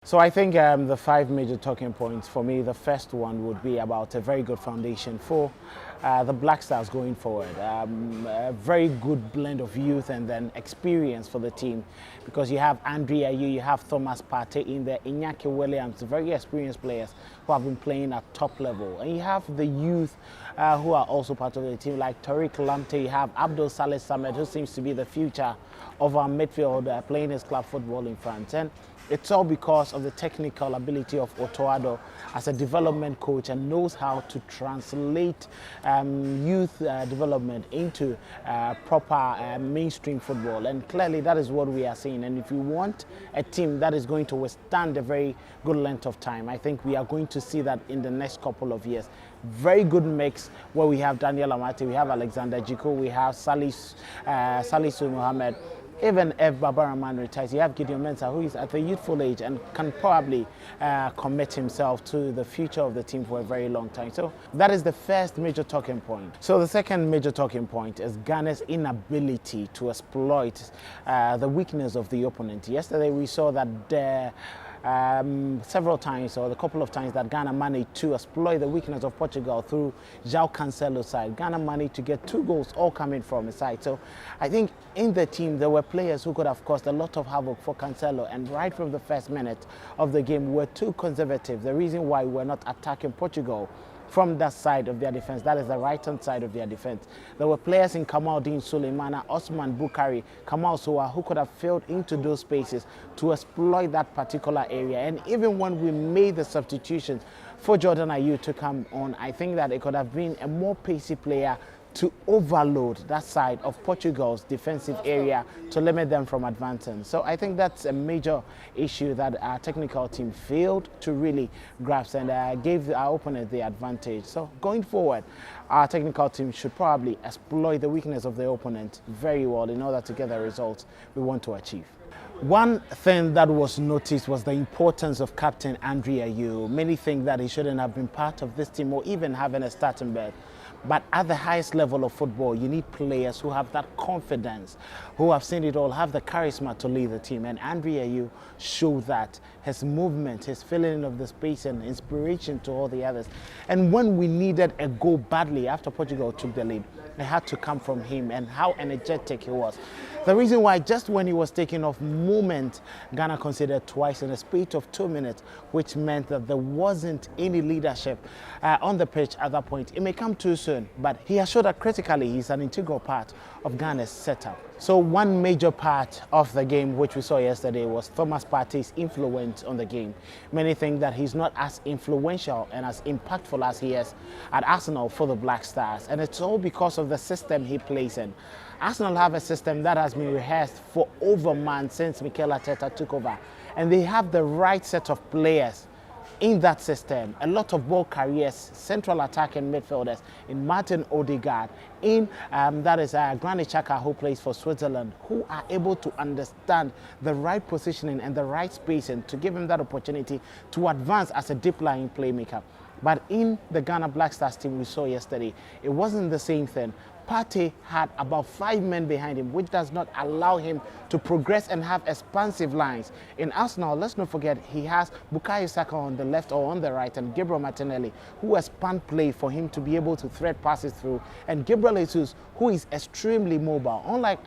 So I think the five major talking points for me, the first one would be about a very good foundation for the Black Stars going forward. A very good blend of youth and then experience for the team, because you have Andrea, you have Thomas Partey in there, Iñaki Williams, very experienced players who have been playing at top level. And you have the youth who are also part of the team, like Tariq Lamptey, you have Abdul Saleh Samed, who seems to be the future of our midfield, playing his club football in France. And it's all because of the technical ability of Otoado as a development coach, and knows how to translate youth development into proper mainstream football. And clearly that is what we are seeing. And if you want a team that is going to withstand a very good length of time, I think we are going to see that in the next couple of years. Very good mix where we have Daniel Amate, we have Alexander Jiko, we have Salisu Mohammed. Even if Babaraman retires, you have Gideon Mensah, who is at a youthful age and can probably commit himself to the future of the team for a very long time. So that is the first major talking point. So the second major talking point is Ghana's inability to exploit the weakness of the opponent. Yesterday we saw that several times, or a couple of times, that Ghana managed to exploit the weakness of Portugal through João Cancelo's side. Ghana managed to get 2 goals, all coming from his side. So I think in the team there were players who could have caused a lot of havoc for Cancelo, and right from the first minute of the game we were too conservative. The reason why we're not attacking Portugal from that side of their defense, that is the right-hand side of their defense. There were players in Kamaldeen Suleimana, Osman Bukari, Kamal Sowa, who could have filled into those spaces to exploit that particular area. And even when we made the substitutions for Jordan Ayew to come on, I think that it could have been a more pacey player to overload that side of Portugal's defensive area to limit them from advancing. So I think that's a major issue that our technical team failed to really grasp, and gave our opponent the advantage. So going forward, our technical team should probably exploit the weakness of the opponent very well in order to get the results we want to achieve. One thing that was noticed was the importance of Captain Andre Ayew. Many think that he shouldn't have been part of this team or even having a starting berth. But at the highest level of football, you need players who have that confidence, who have seen it all, have the charisma to lead the team. And Andre Ayew showed that. His movement, his filling of the space, and inspiration to all the others. And when we needed a goal badly after Portugal took the lead, it had to come from him, and how energetic he was. The reason why, just when he was taking off movement, Ghana considered twice in a space of 2 minutes, which meant that there wasn't any leadership on the pitch at that point. It may come too soon, but he has showed that critically he's an integral part of Ghana's setup. So one major part of the game which we saw yesterday was Thomas Partey's influence on the game. Many think that he's not as influential and as impactful as he is at Arsenal for the Black Stars, and it's all because of the system he plays in. Arsenal have a system that has been rehearsed for over months since Mikel Arteta took over, and they have the right set of players in that system. A lot of ball carriers, central attacking midfielders in Martin Odegaard, in Granit Xhaka, who plays for Switzerland, who are able to understand the right positioning and the right spacing to give him that opportunity to advance as a deep lying playmaker. But in the Ghana Black Stars team we saw yesterday, it wasn't the same thing. Partey had about 5 men behind him, which does not allow him to progress and have expansive lines. In Arsenal, let's not forget, he has Bukayo Saka on the left or on the right, and Gabriel Martinelli, who expand play for him to be able to thread passes through, and Gabriel Jesus, who is extremely mobile. Unlike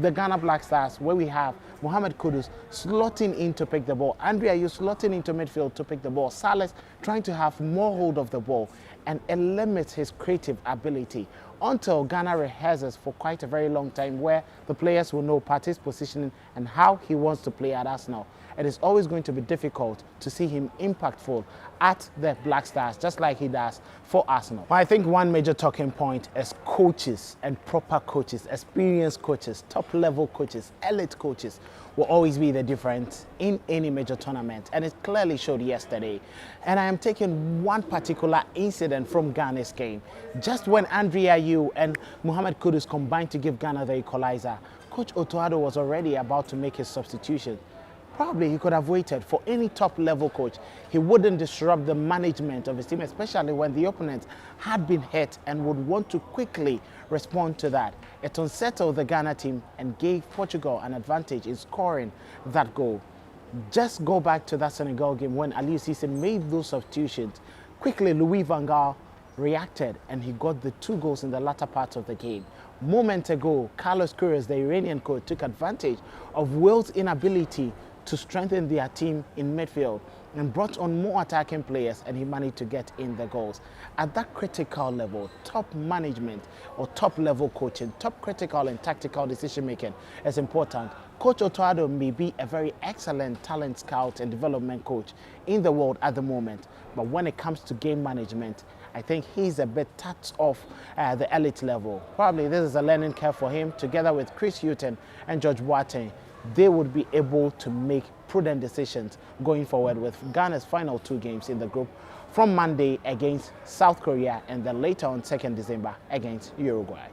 the Ghana Black Stars, where we have Mohamed Kudus slotting in to pick the ball, Andre Ayew slotting into midfield to pick the ball, Salas trying to have more hold of the ball, and it limits his creative ability until Ghana rehearses for quite a very long time, where the players will know Partey's positioning and how he wants to play at Arsenal. It is always going to be difficult to see him impactful at the Black Stars, just like he does for Arsenal. I think one major talking point is coaches, and proper coaches, experienced coaches, top-level coaches, elite coaches will always be the difference in any major tournament, and it clearly showed yesterday. And I am taking one particular incident from Ghana's game. Just when Andre Ayew and Mohamed Kudus combined to give Ghana the equalizer, Coach Otoado was already about to make his substitution. Probably he could have waited. For any top-level coach, he wouldn't disrupt the management of his team, especially when the opponent had been hit, and would want to quickly respond to that. It unsettled the Ghana team and gave Portugal an advantage in scoring that goal. Just go back to that Senegal game when Aliou Cisse made those substitutions. Quickly, Louis van Gaal reacted and he got the 2 goals in the latter part of the game. Moments ago, Carlos Queiroz, the Iranian coach, took advantage of Wales' inability to strengthen their team in midfield and brought on more attacking players, and he managed to get in the goals. At that critical level, top management or top level coaching, top critical and tactical decision making is important. Coach Otto Addo may be a very excellent talent scout and development coach in the world at the moment, but when it comes to game management, I think he's a bit touched off the elite level. Probably this is a learning curve for him. Together with Chris Hughton and George Boateng, they would be able to make prudent decisions going forward with Ghana's final 2 games in the group from Monday against South Korea and then later on 2nd December against Uruguay.